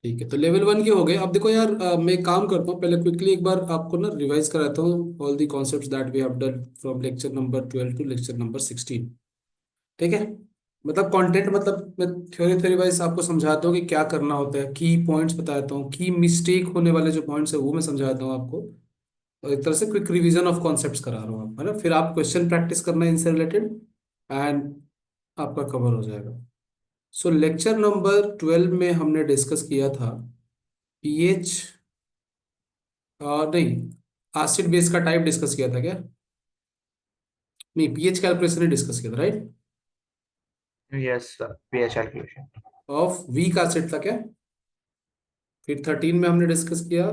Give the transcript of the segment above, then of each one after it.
ठीक है, तो लेवल वन के हो गए। अब देखो यार, मैं एक काम करता हूँ, पहले क्विकली एक बार आपको ना रिवाइज कराता हूँ all the concepts that we have done from lecture number 12 to lecture number 16। ठीक है, मतलब कंटेंट, मतलब मैं थ्योरी थ्योरी वाइज आपको समझाता हूँ कि क्या करना होता है, की पॉइंट्स बताता हूँ, की मिस्टेक होने वाले जो पॉइंट्स है वो मैं समझाता हूँ आपको, और एक तरह से क्विक रिवीजन ऑफ कॉन्सेप्ट्स करा रहा हूँ आप, है ना। फिर आप क्वेश्चन प्रैक्टिस करना है इनसे रिलेटेड, एंड आपका कवर हो जाएगा। सो लेक्चर नंबर 12 में हमने डिस्कस किया था पीएच, नहीं, एसिड बेस का टाइप डिस्कस किया था क्या? नहीं, पीएच कैलकुलेशन ही डिस्कस किया था, right? Yes sir, pH calculation. Of weak acid था क्या? फिर 13 में हमने डिस्कस किया,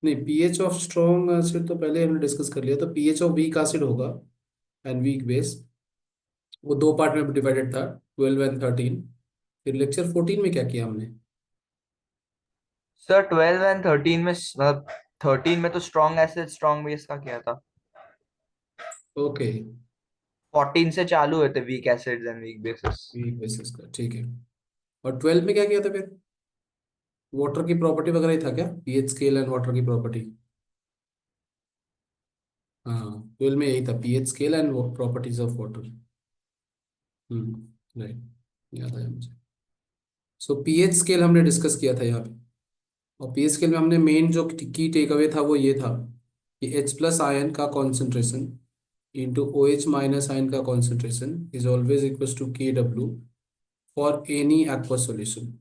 नहीं, पीएच ऑफ स्ट्रॉन्ग एसिड तो पहले हमने डिस्कस कर लिया, तो पीएच ऑफ वीक एसिड होगा एंड वीक बेस, वो दो पार्ट में डिवाइडेड था, 12 एंड 13। फिर लेक्चर 14 में क्या किया हमने? सर 12 एंड 13 में, मतलब 13 में तो स्ट्रॉन्ग एसिड स्ट्रॉन्ग बेस का किया था। ओके, 14 से चालू हुए थे weak acids and weak bases. Weak bases का, ठीक है। और 12 में क्या किया था फिर? वाटर की प्रॉपर्टी वगैरह ही था क्या, पीएच स्केल एंड वाटर की प्रॉपर्टी? हाँ, 12 में यही था, pH scale and properties of water. Right, याद आया मुझे। सो पीएच स्केल हमने डिस्कस किया था यहाँ पे, और पीएच स्केल में हमने मेन जो की टेक अवे था वो ये था कि H प्लस आयन का concentration into O H minus ion का concentration is always equal to K W for any aqua solution.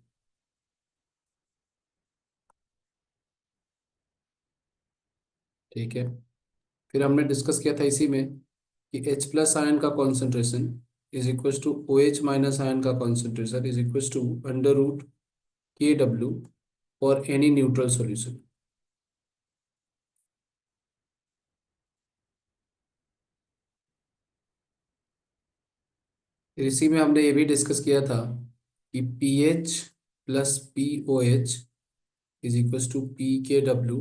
ठीक है, फिर हमने डिस्कस किया था इसी में कि H प्लस आयन का concentration is equal to O H minus ion का concentration is equal to under root K W for any neutral solution. फिर इसी में हमने ये भी डिस्कस किया था कि P H plus P O H is equal to P K W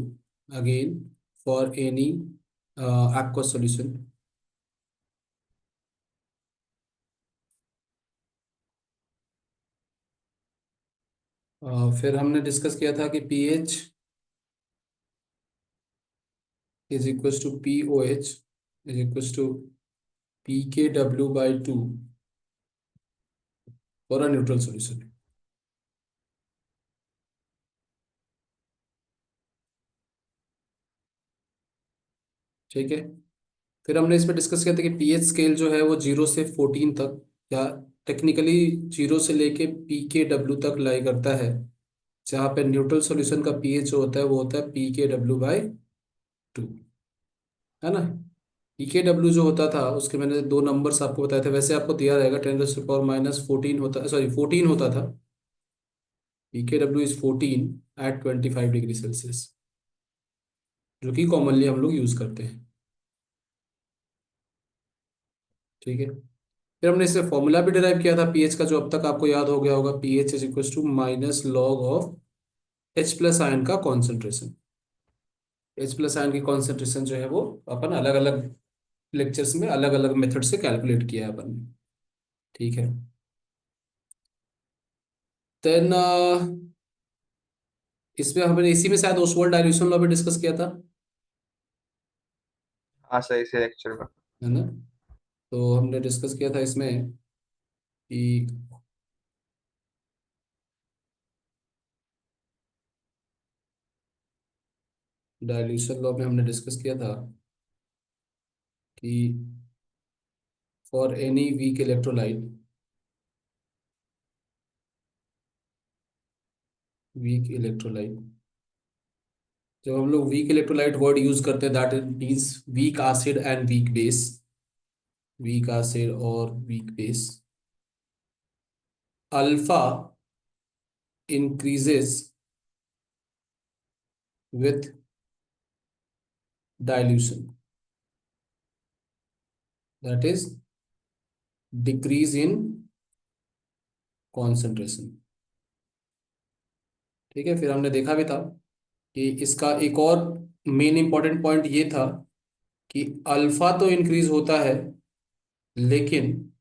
again for any aqua solution। फिर हमने डिस्कस किया था कि P H is equal to P O H is equal to P K W by two for a neutral solution. ठीक है, फिर हमने इसमें डिस्कस किया था कि पीएच स्केल जो है वो 0 से 14 तक, या टेक्निकली 0 से लेके पी के डब्ल्यू तक लाई करता है, जहाँ पे न्यूट्रल सॉल्यूशन का पीएच जो होता है वो होता है P K W by to, है ना। पी के डब्ल्यू जो होता था उसके मैंने दो नंबर्स आपको बताए थे, वैसे आपको दिया रहेगा, 10⁻⁻14 होता, सॉरी 14 होता था। P K W is 14 at 25 degree Celsius, जो कि कॉमनली हम लोग यूज करते हैं। ठीक है, फिर हमने इससे फॉर्मूला भी डिराइव किया था पीएच का, जो अब तक आपको याद हो गया होगा, pH is equal to minus log of H plus ion का कॉन्सेंट्रेशन। एच प्लस आयन की कॉन्सेंट्रेशन जो है वो अपन अलग अलग लेक्चर्स में अलग अलग मेथड से कैलकुलेट किया है अपन ने। ठीक है, देन इसमें हमने इसी में शायद ओसवाल्ड डाइल्यूशन लॉ भी डिस्कस किया था, हाँ सर, इसे लेक्चर में। है ना। तो हमने डिस्कस किया था इसमें कि डाइल्यूशन लॉ में हमने डिस्कस किया था कि for any weak electrolyte, weak electrolyte, जब हम लोग वीक इलेक्ट्रोलाइट वर्ड यूज करते हैं that means weak acid and weak base, weak acid और weak base, alpha increases with dilution, that is decrease in concentration. ठीक है, फिर हमने देखा भी था कि इसका एक और मेन इंपॉर्टेंट पॉइंट ये था कि अल्फा तो इंक्रीज होता है, लेकिन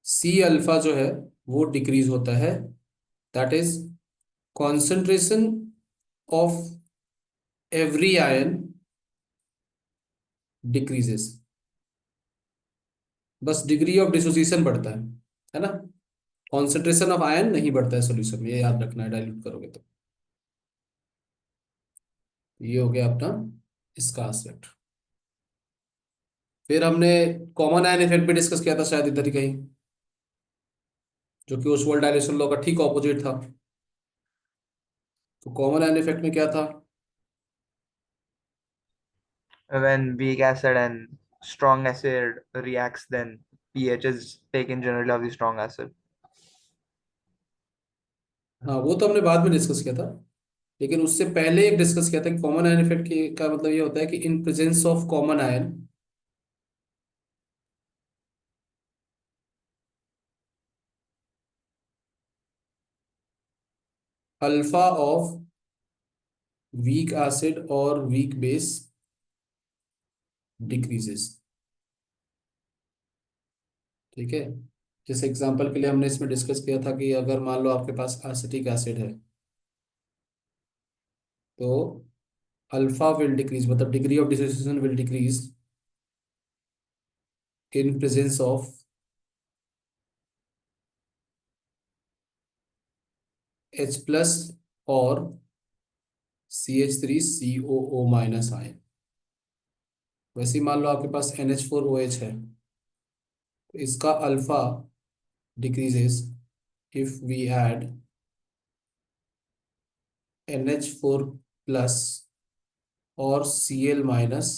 सी अल्फा जो है वो डिक्रीज होता है, that is concentration of every ion decreases, बस डिग्री ऑफ डिसोसिएशन बढ़ता है ना। कॉन्सेंट्रेशन ऑफ आयन नहीं बढ़ता है सॉल्यूशन में, ये याद रखना है डाइल्यूट करोगे तो। ये हो गया अपना इसका एस्पेक्ट। फिर हमने कॉमन आयन इफेक्ट भी डिस्कस किया था शायद इधर ही कहीं, जो कि ओस्वाल्ड डायलेशन लॉ का ठीक ऑपोजिट था। तो कॉमन आयन इफेक्ट में क्या था? When weak acid and strong acid reacts, then pH is taken generally of the strong acid. हाँ वो तो हमने बाद में डिस्कस किया था, लेकिन उससे पहले एक डिस्कस किया था कि कॉमन आयन इफेक्ट का मतलब ये होता है कि in presence of common ion, alpha of weak acid और वीक बेस डिक्रीजेस। ठीक है। जैसे एग्जांपल के लिए हमने इसमें डिस्कस किया था कि अगर मान लो आपके पास एसिटिक एसिड है, तो अल्फा विल डिक्रीज, मतलब degree of dissociation will decrease in presence of H plus और CH3COO माइनस आयन। वैसे ही मान लो आपके पास NH4OH है, तो इसका alpha decreases if we add NH4 plus और Cl minus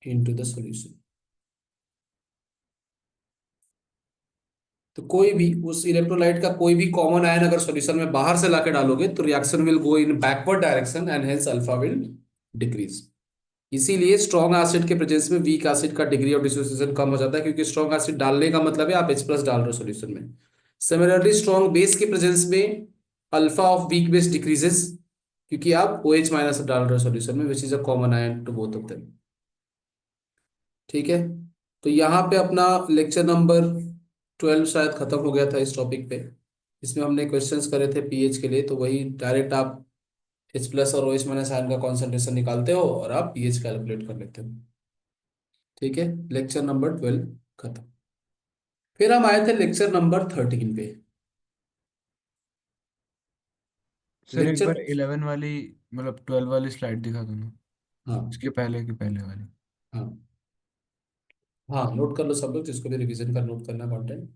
into the solution. तो कोई भी उस इलेक्ट्रोलाइट का कोई भी कॉमन आयन अगर सॉल्यूशन में बाहर से लाके डालोगे तो reaction will go in backward direction and hence alpha will decrease. इसीलिए स्ट्रॉन्ग एसिड के प्रेजेंस में वीक एसिड का डिग्री ऑफ डिसोसिएशन कम हो जाता है, क्योंकि स्ट्रॉन्ग एसिड डालने का मतलब है आप H प्लस डाल रहे हो सॉल्यूशन में। सिमिलरली स्ट्रॉन्ग बेस के प्रेजेंस में alpha of weak base decreases, क्योंकि आप OH माइनस डाल रहे हो सॉल्यूशन में, which is a common ion to both of them. ठीक है। तो यहाँ पे अपना लेक्चर नंबर 12 शायद खत्म हो गया था इस टॉपिक पे। इसमें हमने क्वेश्चंस करे थे पीएच के लिए, तो वही डायरेक्ट आप H प्लस और OH माइनस आयन का कॉन्सेंट्रेशन निकालते हो और आप पीएच कैलकुलेट कर लेते हो। ठीक है। लेक्चर नंबर 12 खत्म। फिर हम आए थे लेक्चर नंबर 13 पे। सर एक लेक्चर, बार 11 वाली, मतलब 12 वाली स्लाइड दिखा दो ना, हाँ इसके पहले की पहले वाली। हाँ हाँ, नोट कर लो सब लोग, जिसको भी रिवीजन का नोट करना कंटेंट।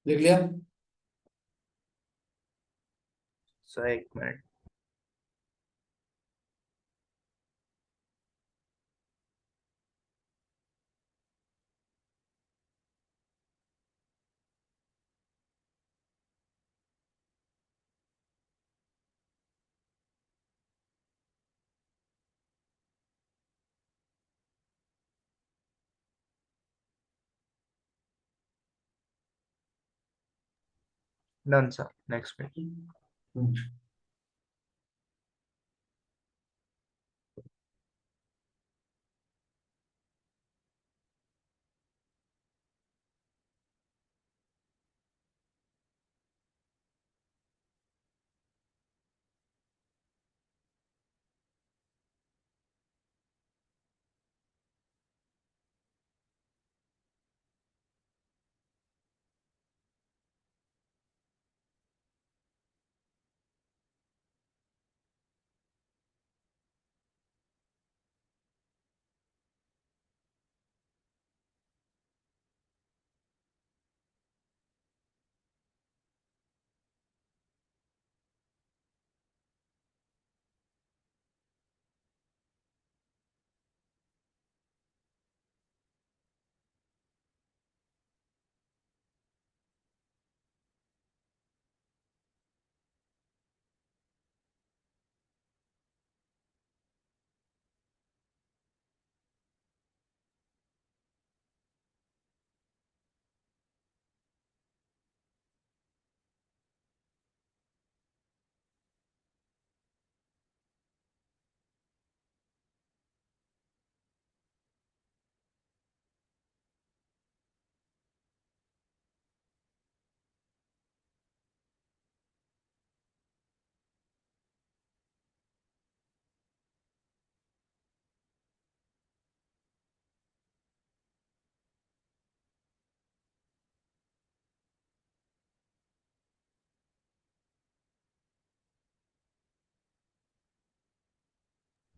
लिख लिया? सर एक minute. Done sir, next page.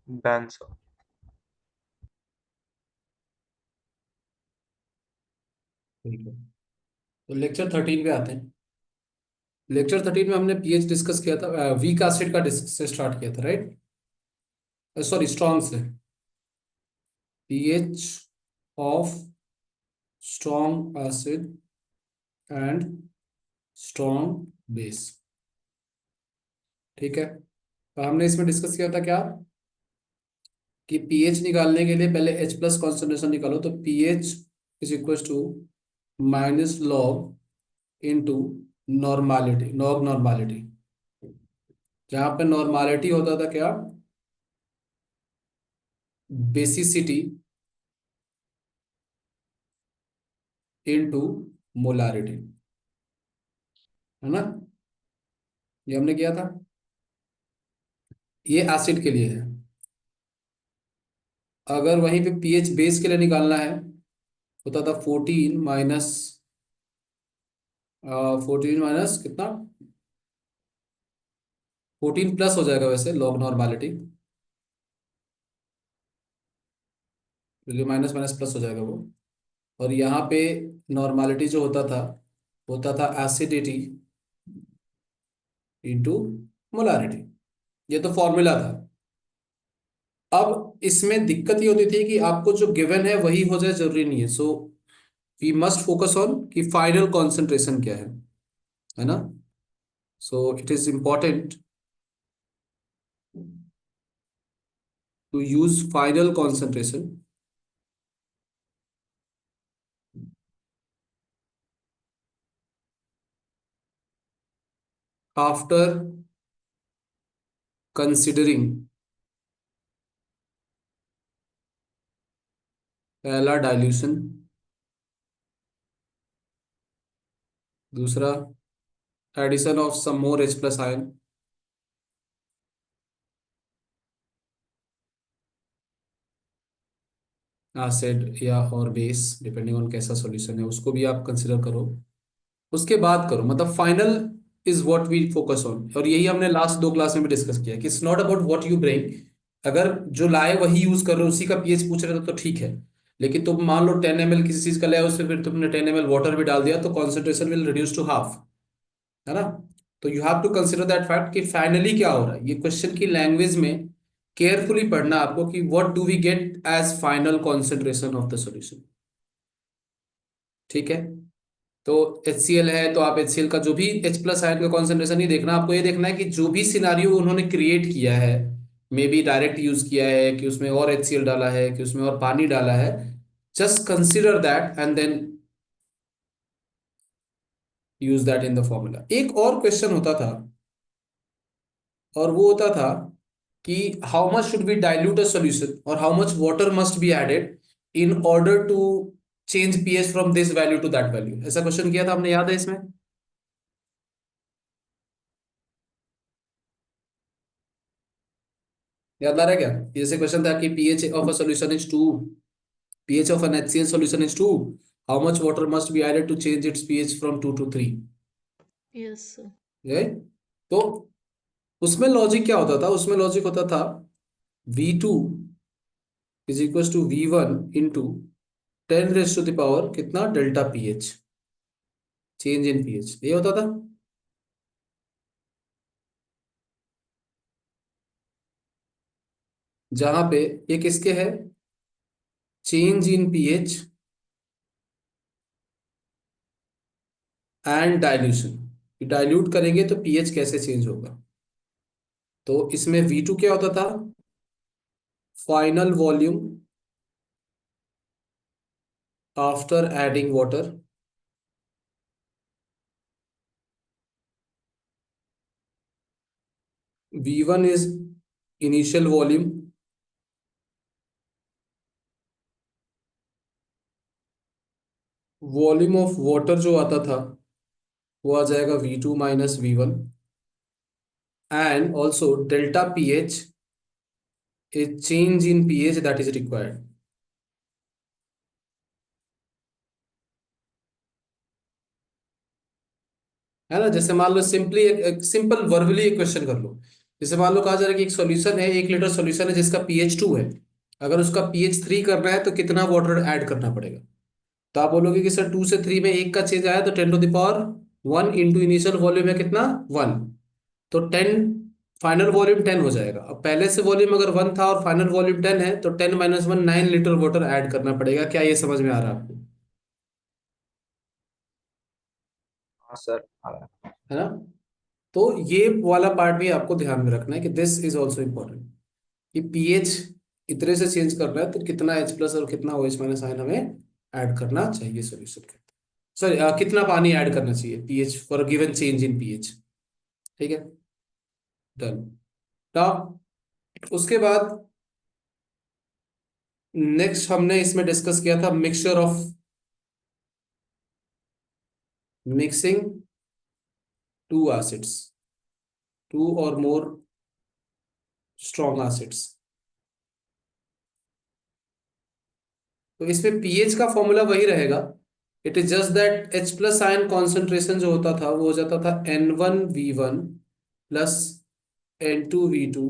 Done sir. ठीक है, तो लेक्चर 13 पे आते हैं। लेक्चर 13 में हमने पीएच डिस्कस किया था, वीक एसिड का से स्टार्ट किया था, राइट? सॉरी, स्ट्रॉन्ग से। PH of strong acid and strong base. ठीक है, तो हमने इसमें डिस्कस किया था क्या, कि पीएच निकालने के लिए पहले H प्लस कॉन्सेंट्रेशन निकालो, तो pH is equal to minus log into normality, log normality. जहां पे नॉर्मालिटी होता था क्या, बेसिसिटी इनटू मोलारिटी, है ना? ये हमने किया था, ये एसिड के लिए है। अगर वहीं पे पीएच बेस के लिए निकालना है, होता था 14 माइनस कितना, 14 प्लस हो जाएगा वैसे लॉग नॉर्मालिटी, क्योंकि माइनस माइनस प्लस हो जाएगा वो। और यहाँ पे नॉर्मालिटी जो होता था एसिडिटी इंटू मोलारिटी। ये तो फॉर्मूला था। अब इसमें दिक्कत ये होती थी कि आपको जो गिवन है वही हो जाए, जरूरी नहीं है। So we must focus on कि फाइनल कॉन्सेंट्रेशन क्या है ना? So it is important to use final concentration after considering, पहला डाइल्यूशन, दूसरा addition of some more H plus ion, acid या और बेस, डिपेंडिंग ऑन कैसा सॉल्यूशन है उसको भी आप कंसिडर करो, उसके बाद करो। मतलब final is what we focus on. और यही हमने लास्ट दो क्लास में भी डिस्कस किया कि it's not about what you bring. अगर जो लाए वही यूज कर रहे हो, उसी का पीएच पूछ रहे हो तो ठीक है, लेकिन तुम मान लो 10 ml किसी चीज का लिया, उसमें फिर तुमने 10 ml वाटर भी डाल दिया, तो concentration will reduce to half, है ना। तो you have to consider that fact कि फाइनली क्या हो रहा है। ये क्वेश्चन की लैंग्वेज में केयरफुली पढ़ना आपको कि what do we get as final concentration of the solution. ठीक है। तो HCl है, तो आप HCl का जो भी H प्लस आयन का कॉन्सेंट्रेशन नहीं देखना, आपको ये देखना है कि जो भी सिनारियो उन्होंने क्रिएट किया है, मे बी डायरेक्ट यूज किया है कि उसमें और HCl डाला है कि उसमें और पानी डाला है, just consider that and then use that in the formula. एक और क्वेश्चन होता था, और वो होता था कि how much should be dilute a solution और how much water must be added in order to change pH from this value to that value. ऐसा क्वेश्चन किया था आपने, याद है इसमें? याद आ रहा है क्या? जैसे क्वेश्चन था कि pH of a solution is 2, pH of an HCl solution is 2, how much water must be added to change its pH from 2 to 3। Yes, sir. तो उसमें लॉजिक क्या होता था? उसमें लॉजिक होता था V2 is equal to V1 into 10 raised to the power कितना, delta pH, change in pH, ये होता था। जहां पे ये किसके है, change in pH and dilution. Dilute करेंगे तो pH कैसे चेंज होगा। तो इसमें V2 क्या होता था, final volume after adding water, V1 is initial volume, volume of water जो आता था वो आ जाएगा V2 minus V1, and also delta pH is change in pH that is required, है ना। जैसे मान लो सिंपली एक सिंपल वर्बली एक क्वेश्चन कर लो। जैसे मान लो कहा जा रहा है कि एक सॉल्यूशन है, 1 लीटर सॉल्यूशन है जिसका pH 2 है, अगर उसका pH 3 करना है तो कितना वाटर ऐड करना पड़ेगा। तो आप बोलोगे कि सर 2 से 3 में एक का चेंज आया तो 10 to the power 1 into initial volume है कितना, 1, तो 10, फाइनल वॉल्यूम 10 हो जाएगा। अब पहले से वॉल्यूम अगर 1 था और फाइनल वॉल्यूम 10 है, तो 10 - 1 9 लीटर वाटर ऐड करना पड़ेगा। क्या ये समझ में आ रहा है आपको? हाँ सर, आ रहा है। है ना। तो ये वाला पार्ट भी आपको ध्यान में रखना है कि दिस इज ऑल्सो इम्पोर्टेंट, कि पीएच इतने से चेंज करना है तो कितना H प्लस और कितना OH माइनस आयन हमें ऐड करना चाहिए सॉल्यूशन के। सॉरी, कितना पानी ऐड करना चाहिए pH for given change in pH. ठीक है, डन। नाउ उसके बाद नेक्स्ट हमने इसमें डिस्कस किया था mixture of, mixing two acids, two और मोर स्ट्रॉन्ग एसिड्स। तो इसमें पीएच का फॉर्मूला वही रहेगा, it is just that H plus ion concentration जो होता था वो हो जाता था N1V1 plus N2V2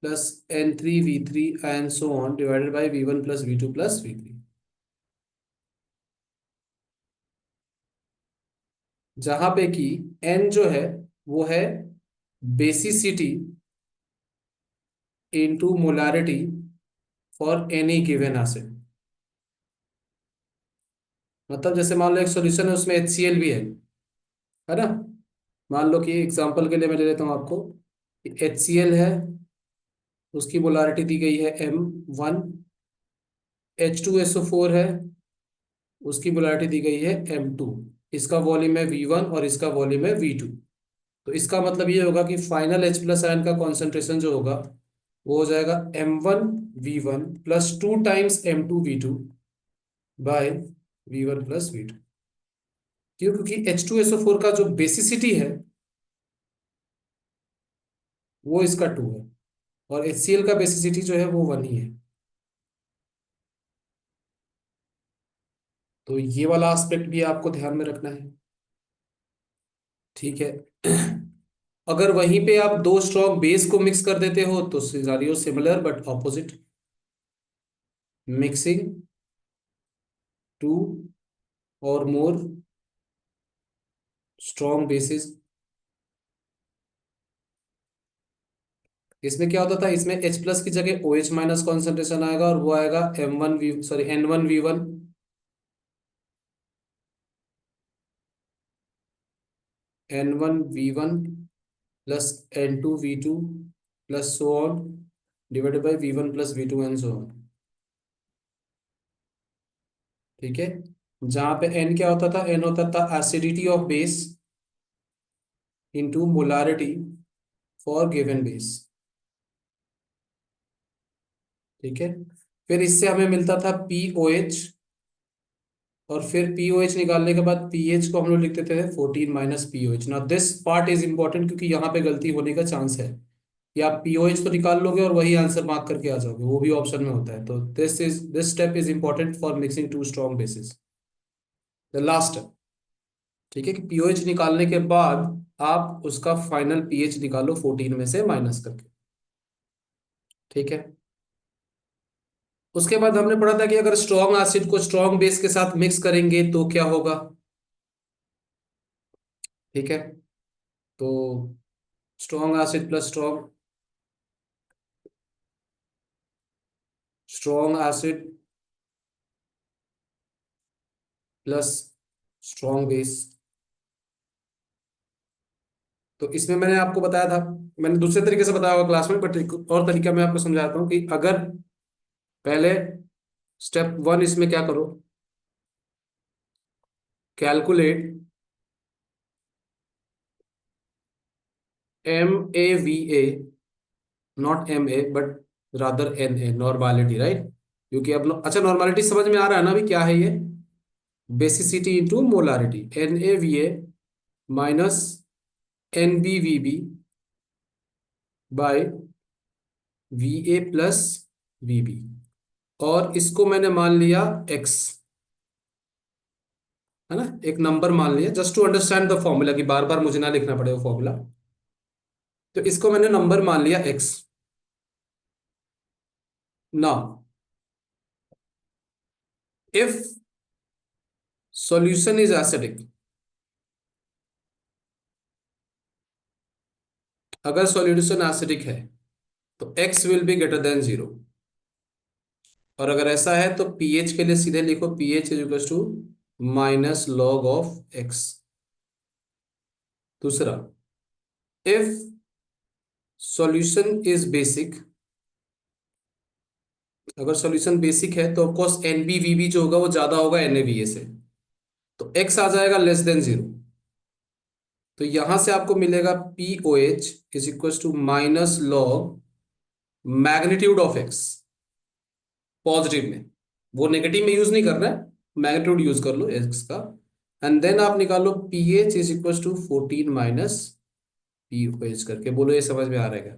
plus N3V3 and so on divided by V1 plus V2 plus V3, जहां पे कि N जो है वो है basicity into molarity for any given acid. मतलब जैसे मान लो एक सॉल्यूशन है उसमें HCl भी है ना। मान लो कि एग्जांपल के लिए मैं ले लेता हूँ आपको, HCl है, उसकी मोलारिटी दी गई है M1, H2SO4 है, उसकी मोलारिटी दी गई है M2, इसका वॉल्यूम है V1 और इसका वॉल्यूम है V2। तो इसका मतलब ये होगा कि फाइनल H प्लस आयन का कॉन्सेंट्रेशन जो होगा वो हो जाएगा M1V1 plus 2 times M2V2 bye V1 plus V2। क्यों? क्योंकि H2SO4 का जो बेसिसिटी है वो इसका 2 है, और HCl का बेसिसिटी जो है वो 1 ही है। तो ये वाला एस्पेक्ट भी आपको ध्यान में रखना है। ठीक है। अगर वहीं पे आप दो स्ट्रॉन्ग बेस को मिक्स कर देते हो तो scenario similar but opposite, mixing two और मोर स्ट्रॉन्ग बेसिस। इसमें क्या होता था, इसमें H प्लस की जगह OH माइनस कॉन्सेंट्रेशन आएगा और वो आएगा N1V1 N1V1 plus N2V2 plus so on divided by V1 plus V2 and so on. ठीक है, जहां पे N क्या होता था, N होता था acidity of base into molarity for given base. ठीक है, फिर इससे हमें मिलता था POH, और फिर POH निकालने के बाद पीएच को हम लोग लिखते थे 14 - POH। ना दिस पार्ट इज इंपॉर्टेंट क्योंकि यहाँ पे गलती होने का चांस है कि आप POH तो निकाल लोगे और वही आंसर मार्क करके आ जाओगे, वो भी ऑप्शन में होता है। तो this step is important for mixing two strong bases, the last step. ठीक है, कि POH निकालने के बाद आप उसका फाइनल पीएच निकालो 14 में से माइनस करके। ठीक है, उसके बाद हमने पढ़ा था कि अगर स्ट्रॉन्ग एसिड को स्ट्रॉन्ग बेस के साथ मिक्स करेंगे तो क्या होगा। ठीक है, तो strong acid plus strong acid plus strong base. तो इसमें मैंने आपको बताया था, मैंने दूसरे तरीके से बताया होगा क्लास में, बट एक और तरीका मैं आपको समझाता हूँ कि अगर पहले स्टेप 1 इसमें क्या करो, calculate MAVA, not MA but rather NA, normality, right. क्योंकि अब अच्छा नॉर्मालिटी समझ में आ रहा है ना अभी क्या है ये, basicity into molarity, NAVA minus NBVB by VA plus VB, और इसको मैंने मान लिया x, है ना, एक नंबर मान लिया, just to understand the formula, कि बार बार मुझे ना लिखना पड़े वो फॉर्मूला। तो इसको मैंने नंबर मान लिया x। Now if solution is acidic, अगर सॉल्यूशन एसिडिक है तो x will be greater than 0, और अगर ऐसा है तो pH के लिए सीधे लिखो pH is equal to minus log of x। दूसरा, इफ सॉल्यूशन इज बेसिक, अगर सॉल्यूशन बेसिक है तो ऑफकोर्स NBVB जो होगा वो ज्यादा होगा NAVA से, तो x आ जाएगा लेस देन 0। तो यहां से आपको मिलेगा POH is equal to minus log magnitude of x, positive में, वो नेगेटिव में यूज नहीं करना है, मैग्नीट्यूड यूज कर लो x का, एंड देन आप निकालो pH is equal to 14 - POH करके। बोलो ये समझ में आ रहा है क्या।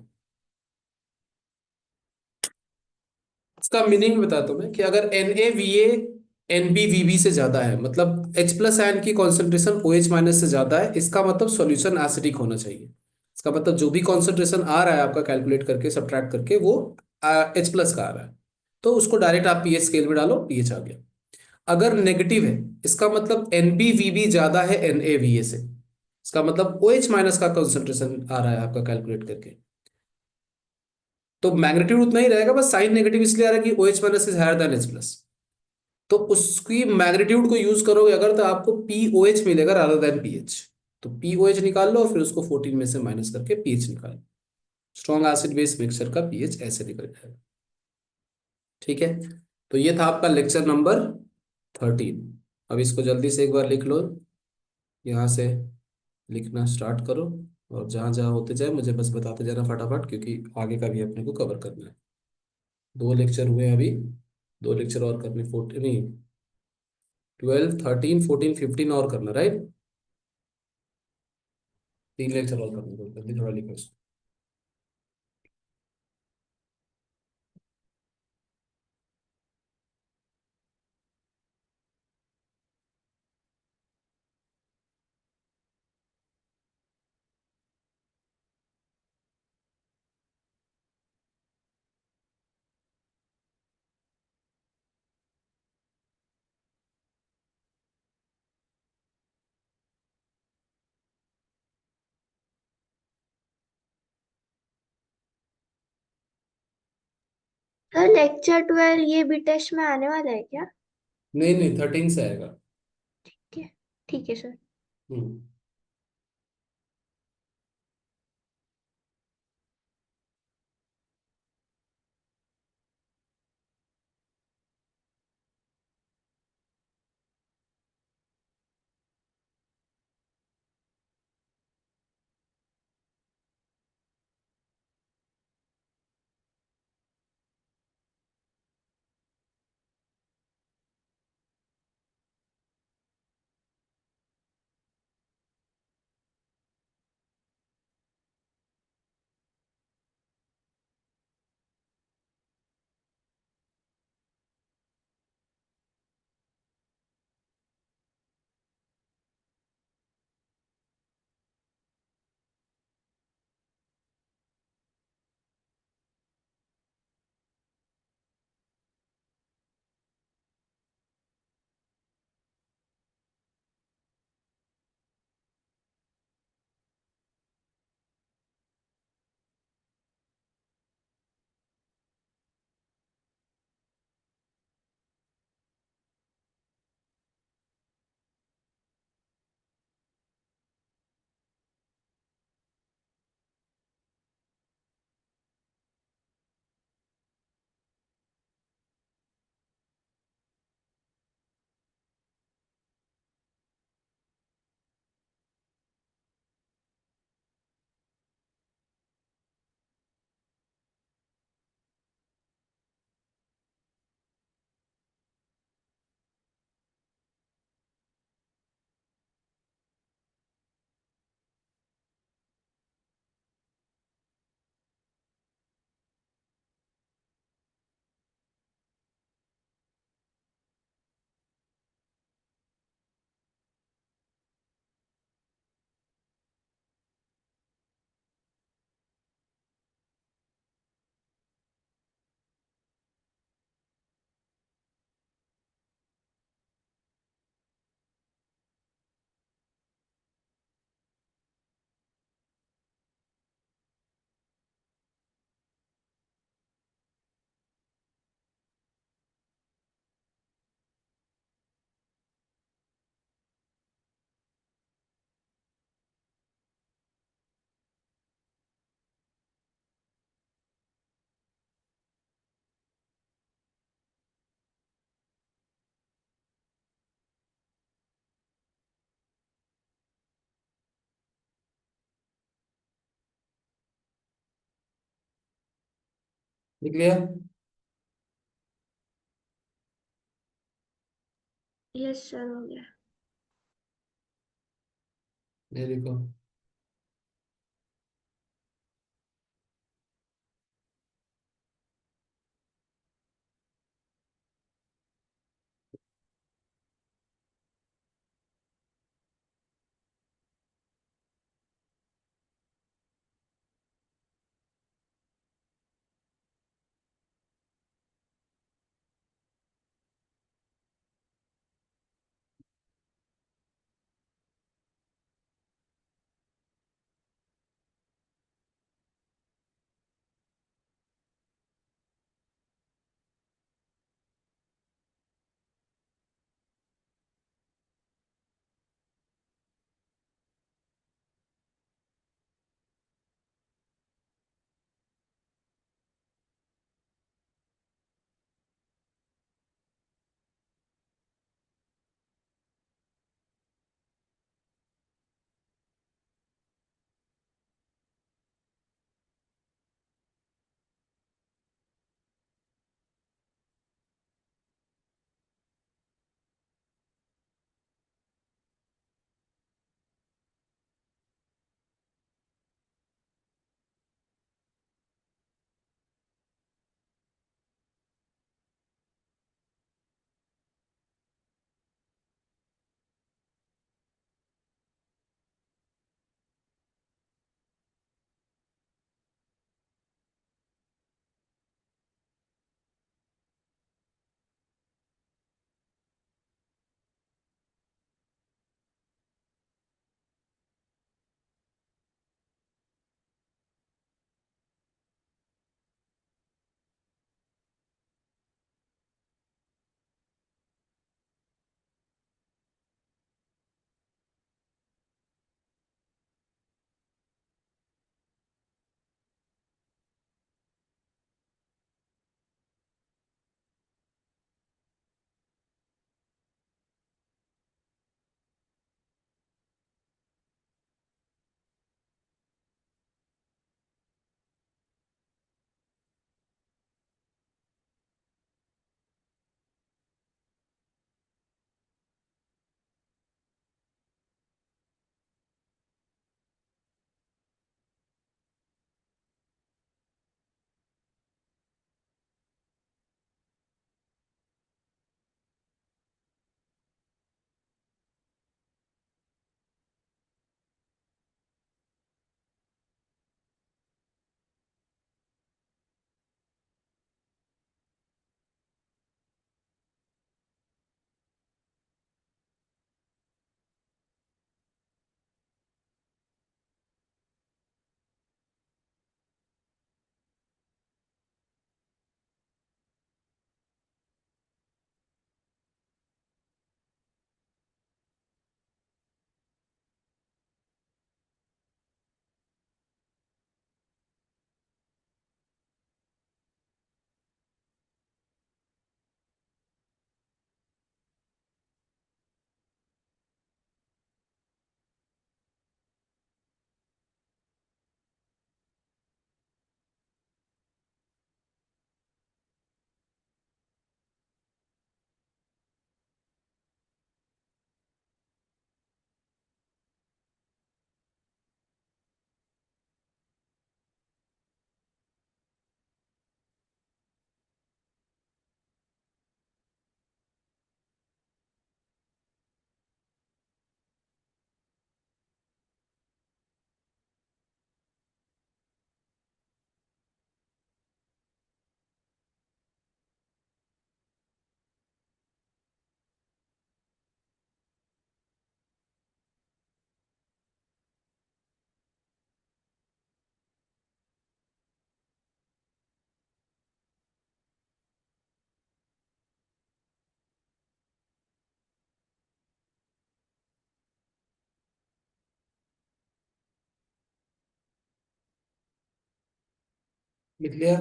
इसका मीनिंग बताता हूं मैं कि अगर NAVA NBVB से ज्यादा है, मतलब H प्लस आयन की कॉन्सेंट्रेशन OH माइनस से ज्यादा है, इसका मतलब सॉल्यूशन एसिडिक होना चाहिए। इसका मतलब जो भी कॉन्सेंट्रेशन आ रहा है आपका कैलकुलेट करके सब्ट्रैक्ट करके वो H प्लस का आ रहा है, तो उसको डायरेक्ट आप पीएच स्केल में डालो, पीएच आ गया। अगर नेगेटिव है, इसका मतलब NBVB ज्यादा है NAVA से, इसका मतलब OH माइनस का कॉन्सेंट्रेशन आ रहा है आपका कैलकुलेट करके, तो मैग्नीट्यूड उतना ही रहेगा, बस साइन नेगेटिव इसलिए आ रहा है कि OH minus is higher than H plus. तो उसकी मैग्नीट्यूड को यूज करोगे अगर, तो आपको POH मिलेगा रादर देन पीएच। तो POH निकाल लो और फिर उसको 14 में से माइनस करके पीएच निकालो। स्ट्रॉन्ग एसिड बेस मिक्सचर का पीएच ऐसे निकल जाएगा। ठीक है, तो ये था आपका लेक्चर नंबर 13। अब इसको जल्दी से एक बार लिख लो, यहाँ से लिखना स्टार्ट करो, और जहाँ जहाँ होते जाए मुझे बस बताते जाना फटाफट, क्योंकि आगे का भी अपने को कवर करना है। 2 लेक्चर हुए अभी, 2 लेक्चर और करने, 14 नहीं, 12 13 14 15 और करना, राइट। 3 लेक्चर और करने को, जल्दी थोड़ा लिखो इसको। तो लेक्चर 12 ये भी टेस्ट में आने वाला है क्या? नहीं नहीं, 13 से आएगा। ठीक है, ठीक है सर। हम्म। लिख लिया? यस सर, हो गया। ये लिखो। लिख लिया?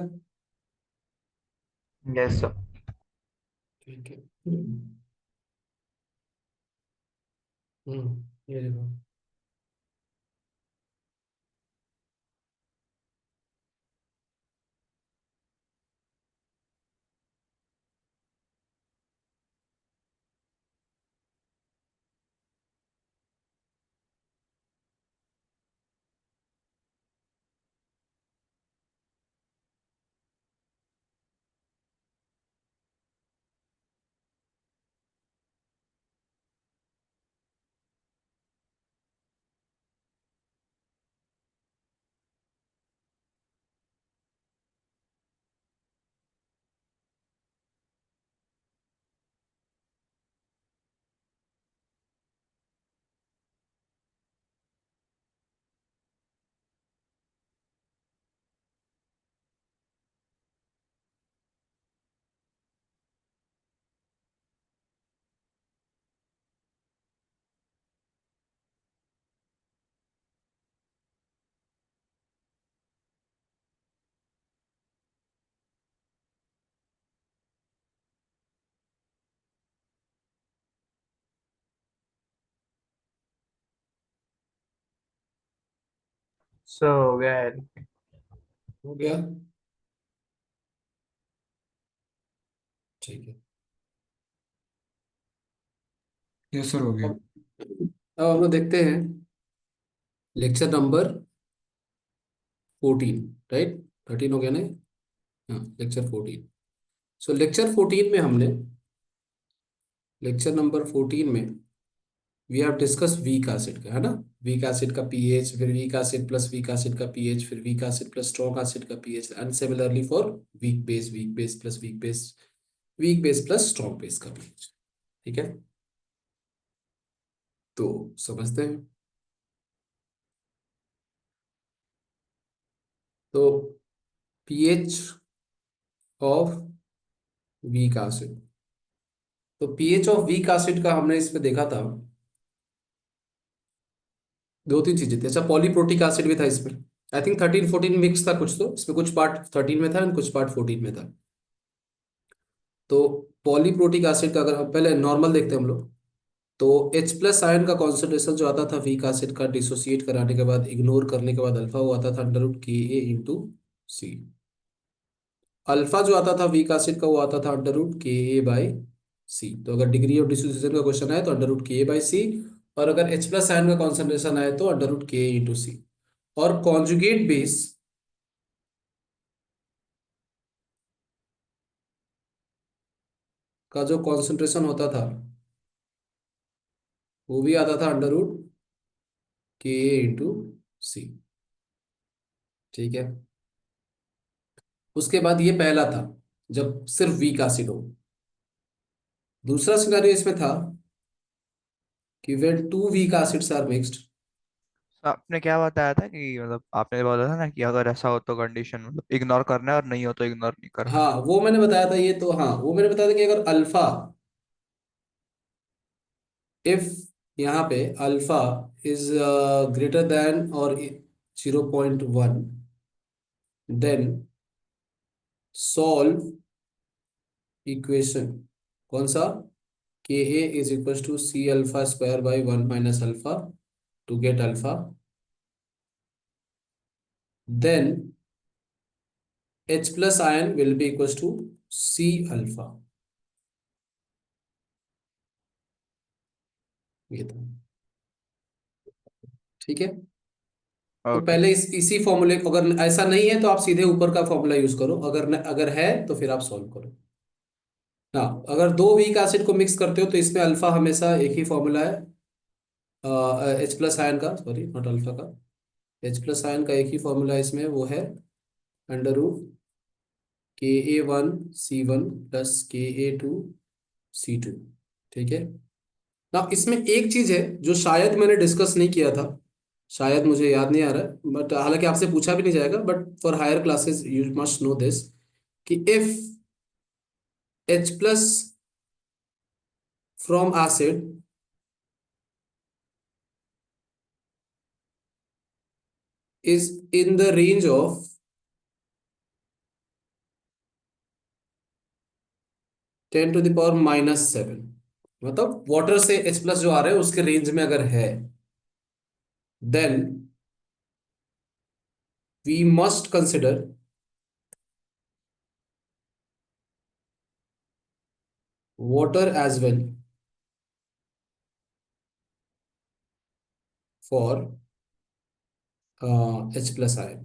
Yes, sir. ठीक है। ये देखो। So good. हो गया? ठीक है। यस सर, हो गया। अब हम लोग देखते हैं लेक्चर नंबर 14, राइट? 13 हो गया ना? हाँ, लेक्चर 14। सो लेक्चर 14 में हमने, लेक्चर नंबर 14 में we have discuss weak acid का, है ना? वीक एसिड का पीएच, फिर weak acid plus weak acid का पीएच, फिर weak acid plus strong acid का pH, and similarly for weak base plus weak base, weak base plus strong base का pH. ठीक है, तो समझते हैं। तो पीएच ऑफ वीक एसिड, तो पीएच ऑफ वीक एसिड का हमने इसमें देखा था, दो तीन चीजें थी। अच्छा, पॉलीप्रोटिक एसिड भी था इसमें। आई थिंक 13 14 मिक्स था कुछ, तो इसमें कुछ पार्ट 13 में था और कुछ पार्ट 14 में था। तो पॉलीप्रोटिक एसिड का अगर हम पहले नॉर्मल देखते हैं हम लोग, तो H प्लस आयन का कॉन्सेंट्रेशन जो आता था वीक एसिड का, डिसोसिएट कराने के बाद, इग्नोर करने के बाद अल्फा, वो आता था अंडर रूट के ए इंटू सी। अल्फा जो आता था वीक एसिड का, वो आता था अंडर रूट के ए बाई सी। तो अगर डिग्री ऑफ डिसोसिएशन का क्वेश्चन आए तो अंडर रूट के ए बाई सी, और अगर H प्लस आयन का कॉन्सेंट्रेशन आए तो अंडर रूट के ए इंटू सी। और कॉन्जुगेट बेस का जो कॉन्सेंट्रेशन होता था, वो भी आता था अंडर रूट के ए इंटू सी। ठीक है, उसके बाद ये पहला था जब सिर्फ वीक एसिड हो। दूसरा सिनेरियो इसमें था कि when two weak acids are mixed. तो आपने क्या बताया था कि मतलब आपने बोला था ना कि अगर ऐसा हो तो कंडीशन मतलब इग्नोर करना है और नहीं हो तो इग्नोर नहीं करना है। हाँ, वो मैंने बताया था, ये तो हाँ, वो मैंने बताया था कि अगर अल्फा, इफ यहाँ पे अल्फा इज ग्रेटर देन और 0.1, देन सॉल्व इक्वेशन कौन सा, K A is equal to C alpha square by 1 - alpha to get alpha, then H plus ion will be equals to C alpha. ये था, ठीक है। तो ओके। पहले इसी फॉर्मूले, अगर ऐसा नहीं है तो आप सीधे ऊपर का फॉर्मूला यूज करो, अगर है तो फिर आप सॉल्व करो। हाँ, अगर दो वीक एसिड को मिक्स करते हो तो इसमें अल्फा हमेशा एक ही फॉर्मूला है, H प्लस आयन का, सॉरी नॉट अल्फा का, H प्लस आयन का एक ही फॉर्मूला है इसमें, वो है under root Ka1 C1 plus Ka2 C2। ठीक है ना? इसमें एक चीज है जो शायद मैंने डिस्कस नहीं किया था, शायद मुझे याद नहीं आ रहा है, बट हालांकि आपसे पूछा भी नहीं जाएगा, but for higher classes you must know this, कि if H plus from acid is in the range of 10⁻⁻7, मतलब वाटर से H प्लस जो आ रहा है उसके रेंज में अगर है, then we must consider water as well for H plus ion.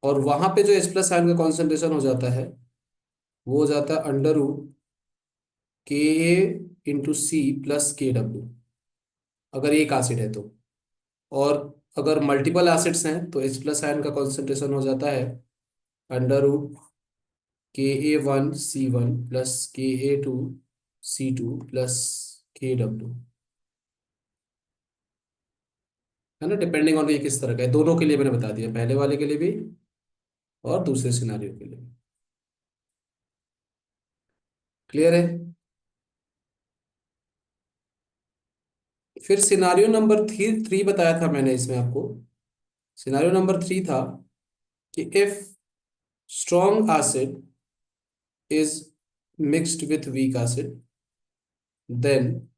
और वहां पे जो H प्लस आयन का कॉन्सेंट्रेशन हो जाता है वो हो जाता है √Ka/C+Kw, अगर एक एसिड है तो। और अगर मल्टीपल एसिड्स हैं तो H प्लस आयन का कॉन्सेंट्रेशन हो जाता है √Ka1C1 + Ka2C2 + Kw, है ना, डिपेंडिंग ऑन ये किस तरह का है। दोनों के लिए मैंने बता दिया, पहले वाले के लिए भी और दूसरे सिनारियो के लिए भी। क्लियर है? फिर सिनारियो नंबर 3 बताया था मैंने इसमें आपको। सिनारियो नंबर 3 था कि if strong acid is mixed with weak acid, then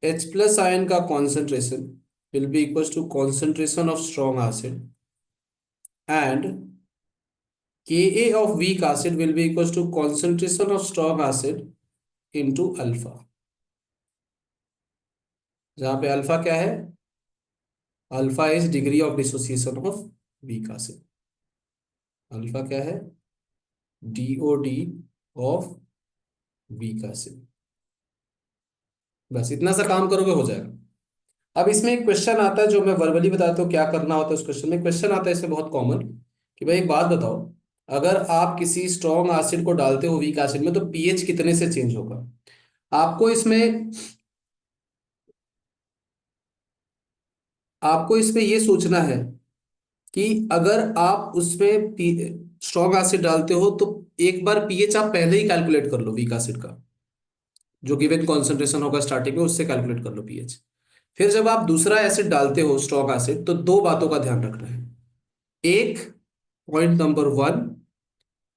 H plus ion का concentration will be equals to concentration of strong acid, and Ka of weak acid will be equals to concentration of strong acid into alpha, जहां पे alpha क्या है? Alpha is degree of dissociation of weak acid. Alpha क्या है? DOD of weak acid. बस इतना सा काम करोगे हो जाएगा। अब इसमें एक क्वेश्चन आता है जो मैं वर्बली बताता हूँ क्या करना होता है। उस क्वेश्चन में क्वेश्चन आता है इसमें बहुत कॉमन, कि भाई एक बात बताओ, अगर आप किसी स्ट्रॉन्ग एसिड को डालते हो वीक एसिड में तो पीएच कितने से चेंज होगा? आपको इसमें ये सोचना है कि अगर आप उसमें स्ट्रॉन्ग एसिड डालते हो तो एक बार पीएच आप पहले ही कैलकुलेट कर लो वीक एसिड का, जो गिवन कॉन्सेंट्रेशन होगा स्टार्टिंग में उससे कैलकुलेट कर लो पीएच। फिर जब आप दूसरा एसिड डालते हो स्ट्रॉन्ग एसिड, तो दो बातों का ध्यान रखना है। एक, पॉइंट नंबर 1,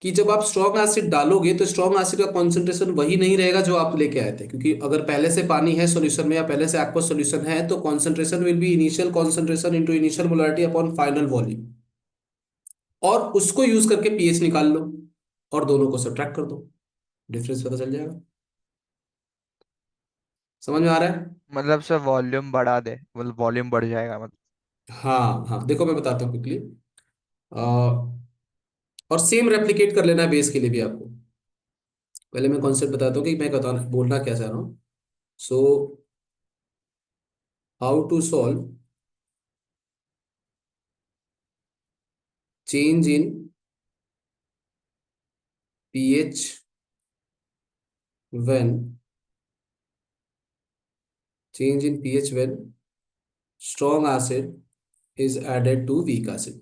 कि जब आप स्ट्रॉन्ग एसिड डालोगे तो स्ट्रॉन्ग एसिड का कॉन्सेंट्रेशन वही नहीं रहेगा जो आप लेके आए थे, क्योंकि अगर पहले से पानी है सॉल्यूशन में या पहले से एक्वस सॉल्यूशन है तो concentration will B initial concentration into initial molarity upon final volume, और उसको यूज करके पीएच निकाल लो और दोनों को सब्ट्रैक्ट कर दो, डिफरेंस पता चल जाएगा। समझ में आ रहा है? मतलब सर वॉल्यूम बढ़ा दे, मतलब वॉल्यूम बढ़ जाएगा मतलब। हाँ हाँ, देखो मैं बताता हूँ क्विकली, और सेम रेप्लिकेट कर लेना है बेस के लिए भी आपको। पहले मैं कॉन्सेप्ट बताता हूँ कि मैं बोलना क्या चाह रहा हूँ। So how to solve change in pH when strong acid is added to weak acid।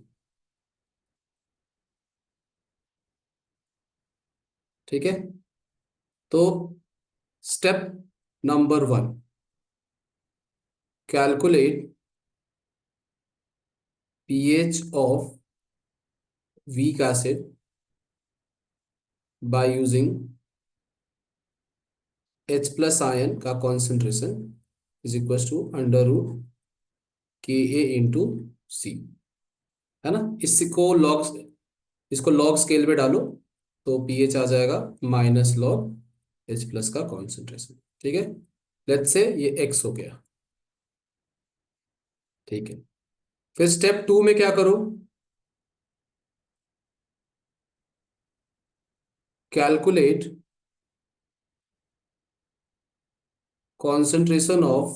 ठीक है, तो step number 1, calculate pH of weak acid by using H plus ion का concentration is equal to √Ka/C, है ना। इसको log scale में डालो तो pH आ जाएगा माइनस लॉग H प्लस का कॉन्सेंट्रेशन। ठीक है, लेट्स से ये X हो गया। ठीक है, फिर स्टेप 2 में क्या करो? Calculate concentration of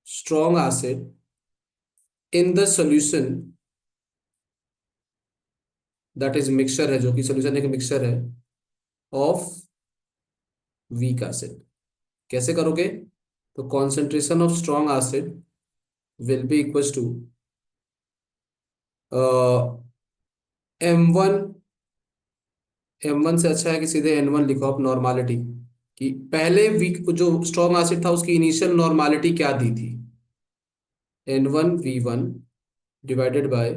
strong acid in the solution, that is mixture है, जो कि सोल्यूशन एक मिक्सचर है, ऑफ वीक एसिड। कैसे करोगे? तो concentration of strong acid will be equals to M1। M1 से अच्छा है कि सीधे N1 लिखो आप, नॉर्मालिटी, कि पहले वीक जो स्ट्रॉन्ग एसिड था उसकी इनिशियल नॉर्मालिटी क्या दी थी? N1V1 divided by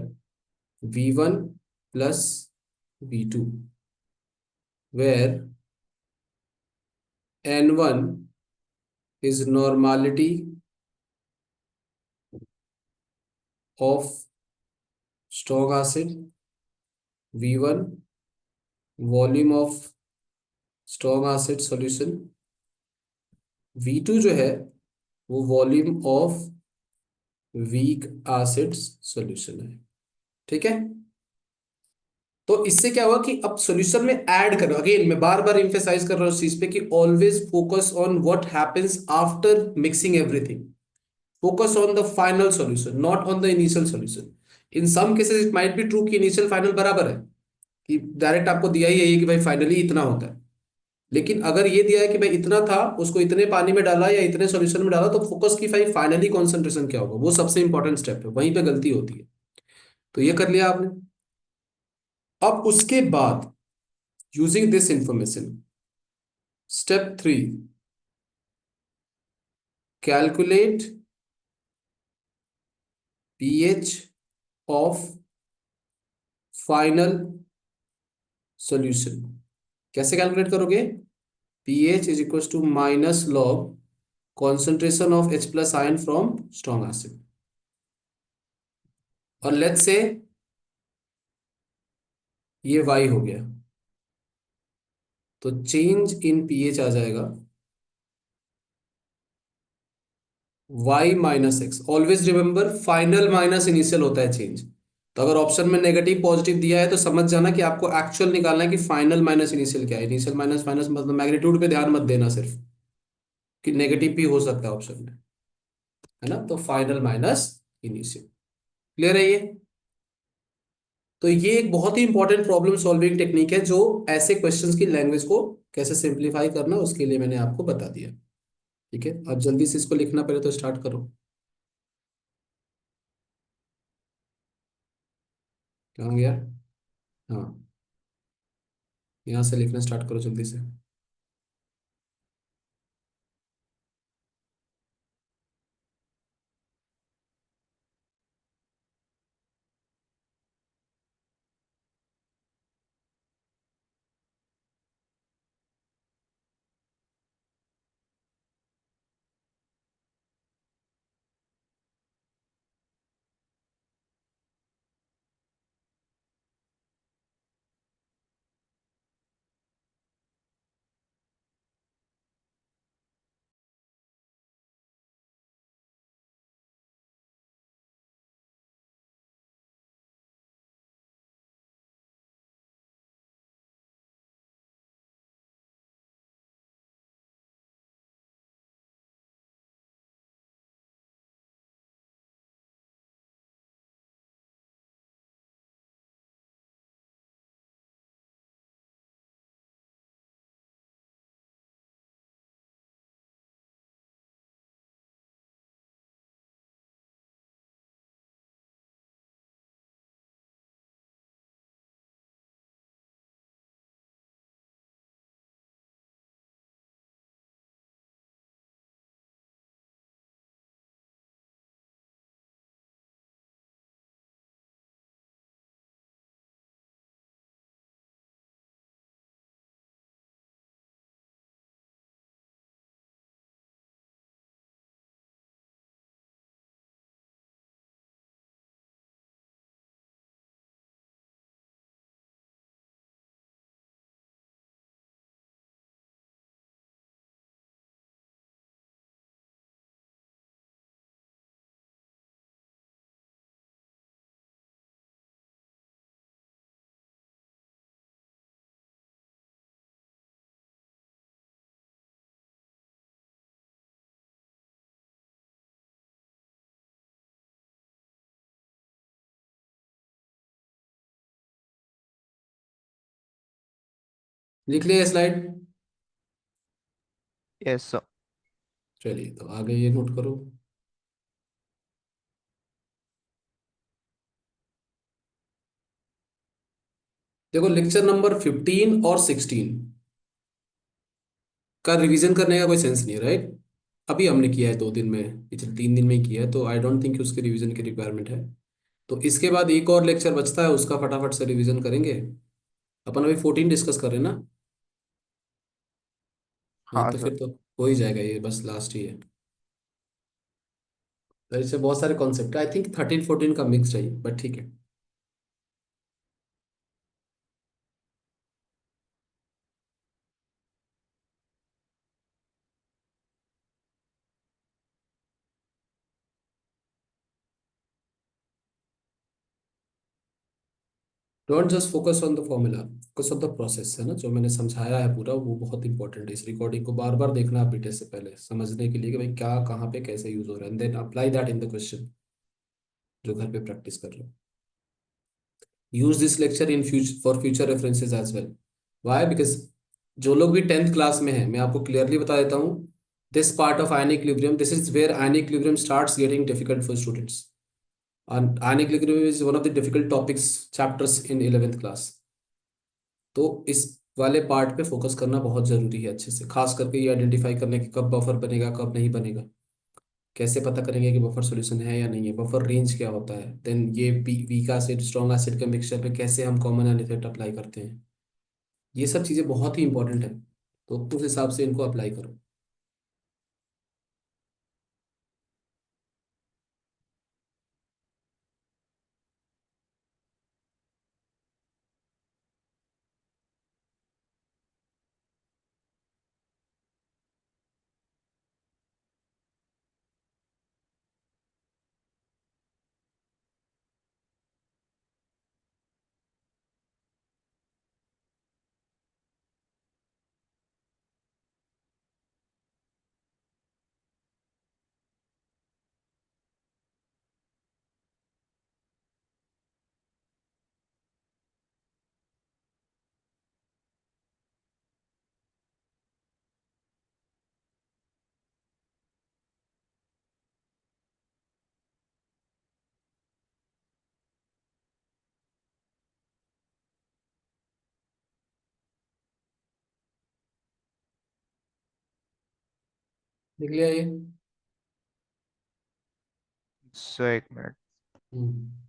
V1 plus V2। where N1 is normality of strong acid, V1 volume of strong acid solution, V2 जो है वो volume of weak acid solution है। ठीक है, तो इससे क्या हुआ कि अब सॉल्यूशन में ऐड करो, अगेन मैं बार बार इंफेसाइज कर रहा हूं इस चीज पे कि always focus on what happens after mixing everything, focus on the final solution, not on the initial solution. In some cases it might be true कि इनिशियल फाइनल बराबर है, कि डायरेक्ट आपको दिया ही है कि भाई फाइनली इतना होता है, लेकिन अगर ये दिया है कि भाई इतना था, उसको इतने पानी में डाला या इतने सॉल्यूशन में डाला, तो फोकस की भाई फाइनली कॉन्सेंट्रेशन क्या होगा, वो सबसे इंपॉर्टेंट स्टेप है, वहीं पे गलती होती है। तो ये कर लिया आपने। अब उसके बाद using this information, step 3, calculate pH ऑफ फाइनल सॉल्यूशन। कैसे कैलकुलेट करोगे? pH is equal to minus log concentration of H plus ion from strong acid, और लेट्स से ये Y हो गया, तो चेंज इन pH आ जाएगा Y minus x. Always remember final minus initial होता है चेंज। तो अगर ऑप्शन में नेगेटिव पॉजिटिव दिया है तो समझ जाना कि आपको एक्चुअल निकालना है कि फाइनल माइनस इनिशियल क्या है। इनिशियल माइनस फाइनल मतलब मैग्नीट्यूड पे ध्यान मत देना सिर्फ, कि नेगेटिव भी हो सकता है ऑप्शन में, है ना। तो फाइनल माइनस इनिशियल, क्लियर है ये? तो ये एक बहुत ही इंपॉर्टेंट प्रॉब्लम सॉल्विंग टेक्निक है, जो ऐसे क्वेश्चंस की लैंग्वेज को कैसे सिंप्लीफाई करना उसके लिए मैंने आपको बता दिया। ठीक है, अब जल्दी से इसको लिखना, पहले तो स्टार्ट करो। कहाँ गया? हाँ, यहाँ से लिखना स्टार्ट करो जल्दी से। लिख लिया स्लाइड? Yes, sir. चलिए, तो आगे ये नोट करो। देखो, लेक्चर नंबर 15 और 16 का रिवीजन करने का कोई सेंस नहीं है, राइट? अभी हमने किया है 2 दिन में, पिछले 3 दिन में ही किया है, तो आई डोंट थिंक उसके रिवीजन की रिक्वायरमेंट है। तो इसके बाद एक और लेक्चर बचता है, उसका फटाफट से रिवीजन करेंगे। अपन अभी 14 डिस्कस कर रहे हैं ना। हाँ तो सर। फिर तो हो ही जाएगा, ये बस लास्ट ही है। तो इससे बहुत सारे कॉन्सेप्ट है, आई थिंक 13-14 का मिक्स चाहिए, बट ठीक है। Don't just focus on the formula, focus on the process, है ना, जो मैंने समझाया है पूरा, वो बहुत इंपॉर्टेंट है। इस रिकॉर्डिंग को बार बार देखना आप बीटे से पहले, समझने के लिए कि भाई क्या कहाँ पे कैसे यूज हो रहा है, and then apply that in the question जो घर पे प्रैक्टिस कर रहे हो। Use this lecture in future for future references as well. Why? Because जो लोग भी 10th क्लास में हैं, मैं आपको क्लियरली बता देता हूँ, this part of ion equilibrium, this is where ion equilibrium starts getting difficult for students. and ion equilibrium is one of the difficult topics chapters in 11th class। तो इस वाले पार्ट पे फोकस करना बहुत जरूरी है अच्छे से, खास करके ये आइडेंटिफाई करने की कब बफर बनेगा कब नहीं बनेगा, कैसे पता करेंगे कि बफर सॉल्यूशन है या नहीं है, बफर रेंज क्या होता है, देन ये वीक एसिड स्ट्रॉन्ग एसिड के मिक्सचर पे कैसे हम कॉमन एलिफेक्ट अप्लाई करते हैं। ये सब चीज़ें बहुत ही इंपॉर्टेंट है, तो उस हिसाब से इनको अप्लाई करो। देख लिया ये? सर एक minute. Hmm.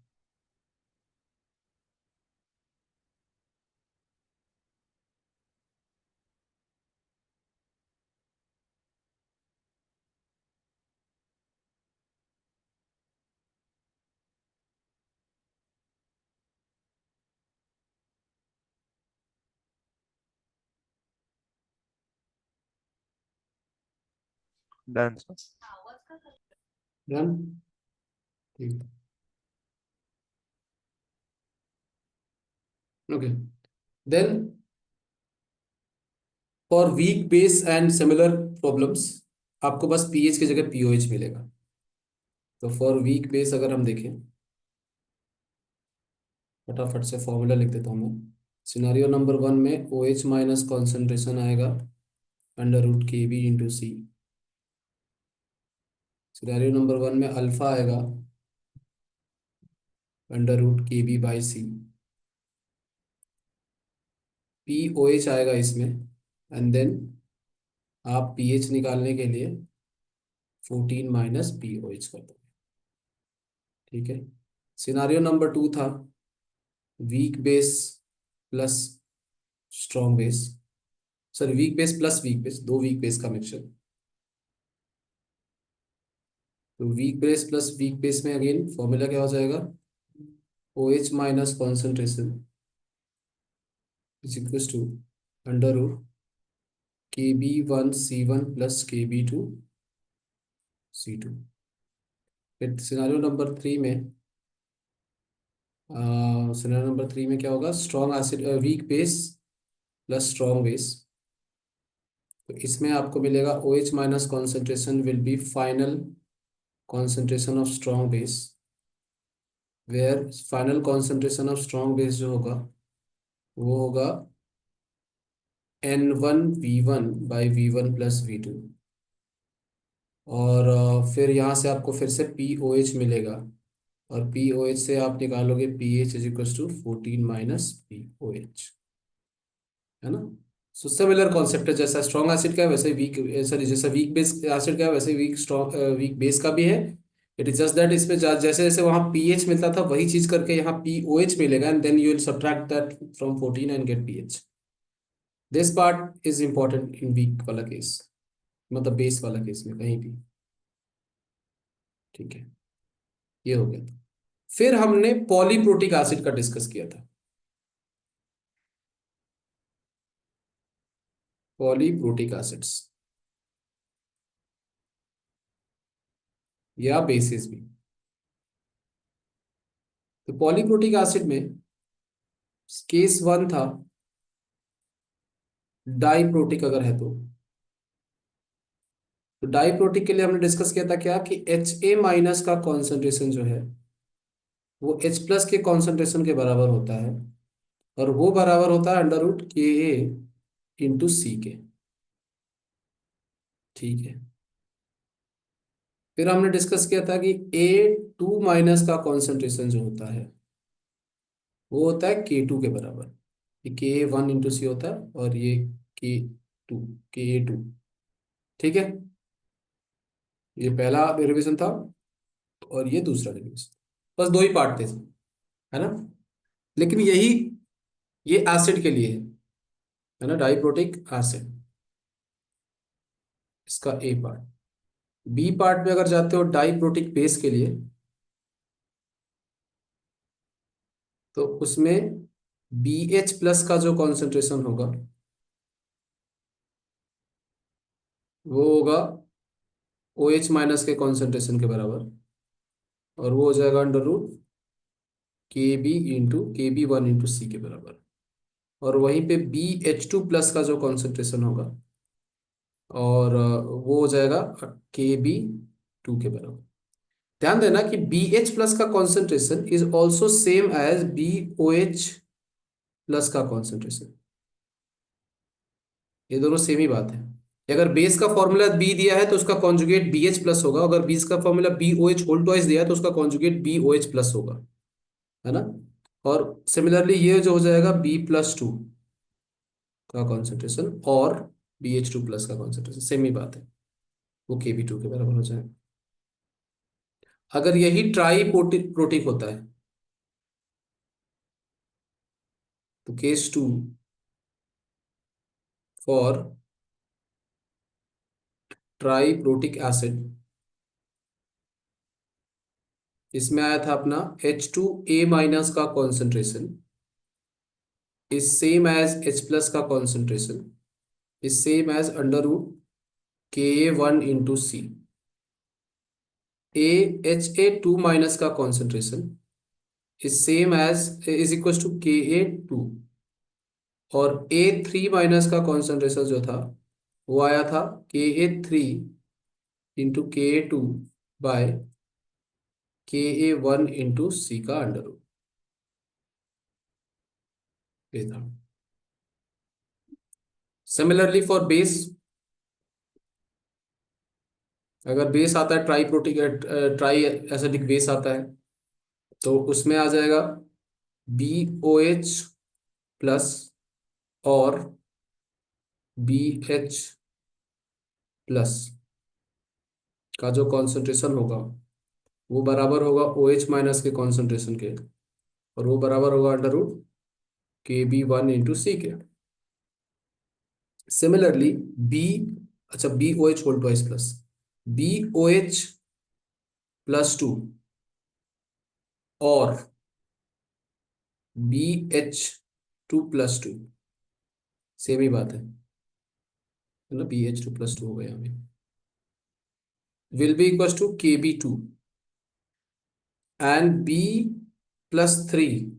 Done sir. Done. ठीक। Okay, then for weak base and similar problems आपको बस पीएच की जगह पीओएच मिलेगा। तो फॉर वीक बेस अगर हम देखें, फटाफट से फॉर्मूला लिख देता हूँ मैं। सिनारियो नंबर 1 में ओ एच माइनस कॉन्सेंट्रेशन आएगा under root K B into C. Scenario number 1 में अल्फा आएगा under root K B by C. P O H आएगा इसमें, एंड देन आप पी एच निकालने के लिए 14 माइनस पी ओ एच कर दो। ठीक है। सिनारियो नंबर 2 था weak base plus strong base, sorry weak base plus weak base, दो वीक बेस का मिक्सचर। तो weak base plus weak base में अगेन फॉर्मूला क्या हो जाएगा, O H minus concentration is equal to under root K B one C one plus K B two C two. फिर scenario number three में क्या होगा, strong acid weak base plus strong base. तो इसमें आपको मिलेगा ओ H minus concentration will be final concentration of strong base, where final concentration of strong base जो होगा वो होगा N1 V1 by V1 plus V2। और फिर यहाँ से आपको फिर से POH मिलेगा, और POH से आप निकालोगे PH is equal to 14 minus POH, है ना। सो सिमिलर कॉन्सेप्ट है, जैसा स्ट्रॉन्ग एसिड का है वैसे वीक, सॉरी जैसा वीक बेस एसिड का है वैसे वीक स्ट्रॉन्ग वीक बेस का भी है। इट इज जस्ट दैट इसमें जैसे जैसे वहाँ पीएच मिलता था वही चीज करके यहाँ पीओएच मिलेगा, and then you will subtract that from 14 and get pH. This part is important in weak वाला केस, मतलब बेस वाला केस में कहीं भी। ठीक है, ये हो गया था। फिर हमने पॉलीप्रोटिक एसिड का डिस्कस किया था। पॉलीप्रोटिक एसिड्स या बेसिस भी। तो पॉलीप्रोटिक एसिड में केस वन था डाइप्रोटिक अगर है तो डाइप्रोटिक के लिए हमने डिस्कस किया था क्या कि Ha- का कॉन्सेंट्रेशन जो है वो H+ के कॉन्सेंट्रेशन के बराबर होता है, और वो बराबर होता है √Ka/C के। ठीक है, फिर हमने डिस्कस किया था कि A2- का कॉन्सेंट्रेशन जो होता है वो होता है K2 के बराबर। ये Ka1 × C होता है और ये K2 Ka2। ठीक है, ये पहला डेरिवेशन था और ये दूसरा डेरिवेशन। बस दो ही पार्ट थे, है ना। लेकिन यही ये एसिड के लिए है ना, डाइप्रोटिक एसिड, इसका ए पार्ट। बी पार्ट में अगर जाते हो डाइप्रोटिक बेस के लिए, तो उसमें BH+ का जो कॉन्सेंट्रेशन होगा वो होगा OH- के कॉन्सेंट्रेशन के बराबर, और वो हो जाएगा √Kb × Kb1 × C के बराबर। और वहीं पे BH2+ का जो कॉन्सेंट्रेशन होगा, और वो हो जाएगा Kb2 के बराबर। ध्यान देना कि BH+ का concentration is also same as BOH+ का कॉन्सेंट्रेशन। ये दोनों सेम ही बात है। अगर बेस का फॉर्मूला बी दिया है तो उसका कॉन्जुगेट BH+ होगा, अगर बेस का फॉर्मूला BOH होल ट्वाइस दिया है तो उसका कॉन्जुगेट BOH+ होगा, है ना। और सिमिलरली ये जो हो जाएगा B+2 का कॉन्सेंट्रेशन और BH2+ का कॉन्सेंट्रेशन सेम ही बात है, वो Kb2 के बराबर हो जाएगा। अगर यही ट्राई प्रोटिक होता है तो case 2 for triprotic acid, इसमें आया था अपना H2A- का concentration is same as H+ का concentration is same as √Ka1 × C। HA2- का concentration is same as is equal to Ka2, और A3- का कॉन्सेंट्रेशन जो था वो आया था Ka3 × Ka2 by Ka1 × C का अंडर रूट। ये था। सिमिलरली फॉर बेस, अगर बेस आता है triprotic triacidic base आता है तो उसमें आ जाएगा BOH+ और BH+ का जो कॉन्सेंट्रेशन होगा वो बराबर होगा OH- के कॉन्सेंट्रेशन के, और वो बराबर होगा √Kb1 × C के। सिमिलरली बी, अच्छा BOH whole twice plus BOH+2 और BH2+2 सेम ही बात है ना, BH2+2 हो गया अभी, will be equal to Kb2 and B+3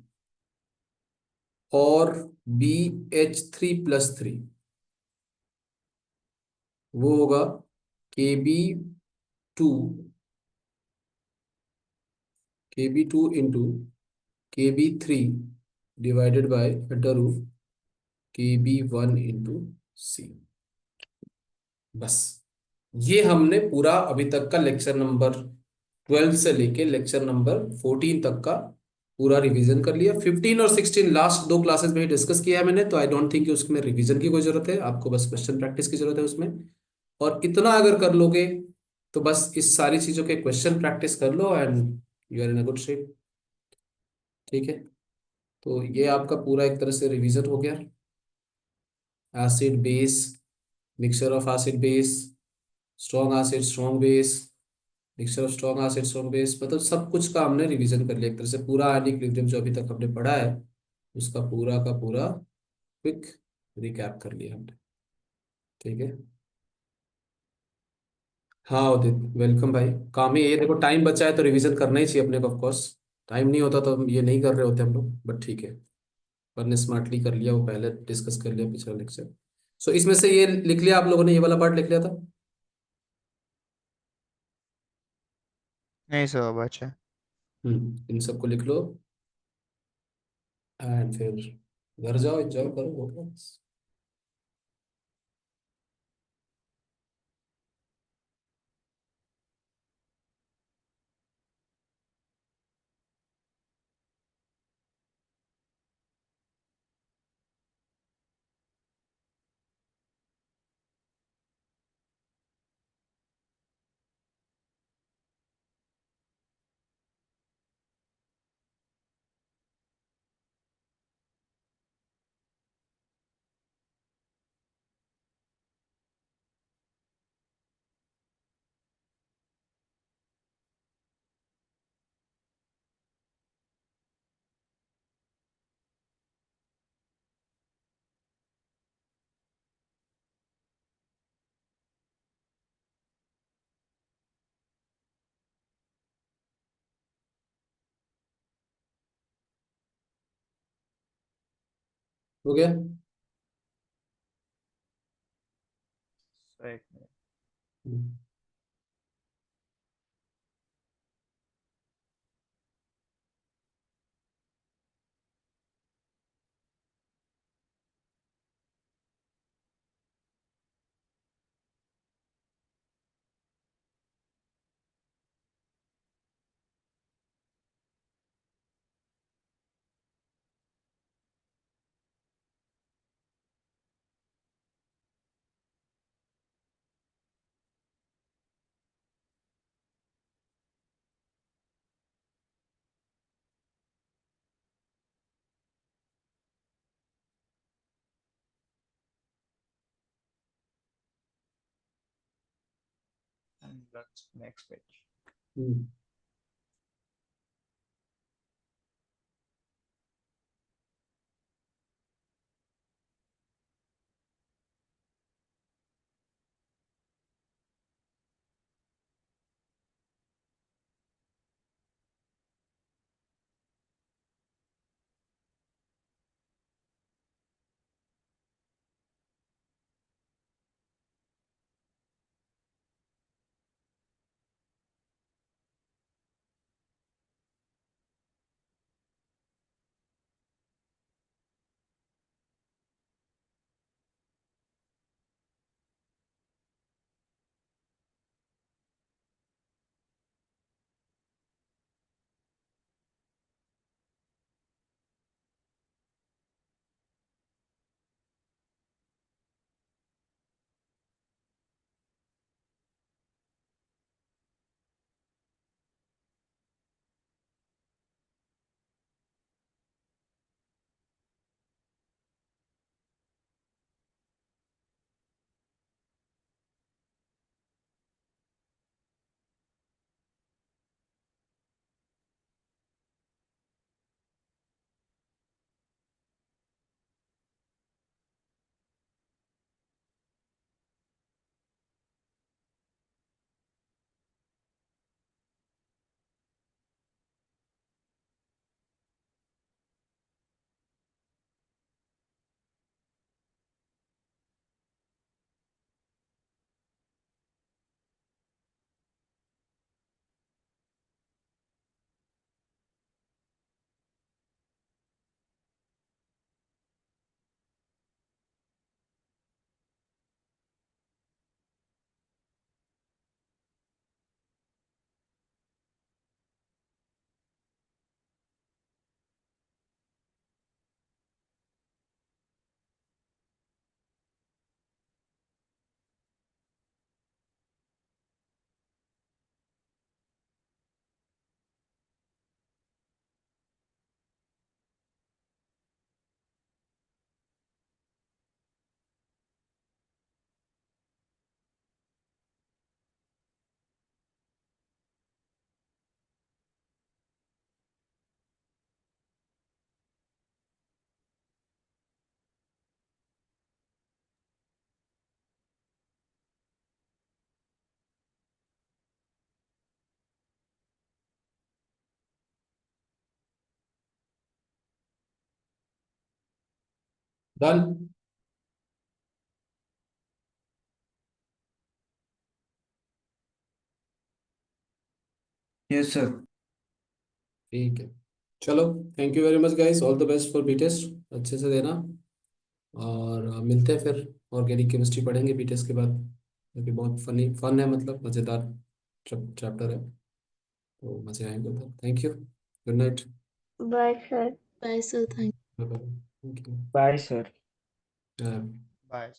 और BH3+3 वो होगा Kb2 into Kb3 divided by Kb1 × C। बस ये हमने पूरा अभी तक का लेक्चर नंबर 12 से लेके लेक्चर नंबर 14 तक का पूरा रिवीजन कर लिया। 15 और 16 लास्ट दो क्लासेस में ही डिस्कस किया है मैंने, तो आई डोंट थिंक कि उसमें रिवीजन की कोई जरूरत है, आपको बस क्वेश्चन प्रैक्टिस की जरूरत है उसमें। और इतना अगर कर लोगे तो बस इस सारी चीजों के क्वेश्चन प्रैक्टिस कर लो and you are in a good shape. ठीक है, तो ये आपका पूरा एक तरह से रिवीजन हो गया। Acid base, mixture of acid base, strong acid strong base, mixture of strong acid strong base, मतलब सब कुछ का हमने रिवीजन कर लिया एक तरह से। पूरा आयनिक इक्विलिब्रियम जो अभी तक हमने पढ़ा है उसका पूरा का पूरा क्विक रिकैप कर लिया हमने। ठीक है। हाँ उदित, वेलकम भाई। काम ही ये, देखो टाइम बचा है तो रिवीजन करना ही चाहिए अपने को, ऑफ कोर्स। टाइम नहीं होता तो हम ये नहीं कर रहे होते हम लोग, बट ठीक है। पर ने स्मार्टली कर लिया, वो पहले डिस्कस कर लिया पिछला लेक्चर। सो इसमें से ये लिख लिया आप लोगों ने, ये वाला पार्ट लिख लिया था? नहीं सर, बचा। इन सबको लिख लो एंड फिर घर जाओ, एंजॉय करो, हो गया बस। हो गया। सर एक minute. Hmm, And that's next page. Hmm, done. Yes sir. ठीक है, चलो, thank you very much guys, all the best for B test, अच्छे से देना। और मिलते हैं फिर, ऑर्गेनिक केमिस्ट्री पढ़ेंगे बी टेस्ट के बाद, क्योंकि बहुत फनी फन है, मतलब मज़ेदार चैप्टर है, तो मज़े आएंगे उधर। Thank you, good night, bye sir. Bye, sir. Thank bye bye, thank bye sir. You. Bye.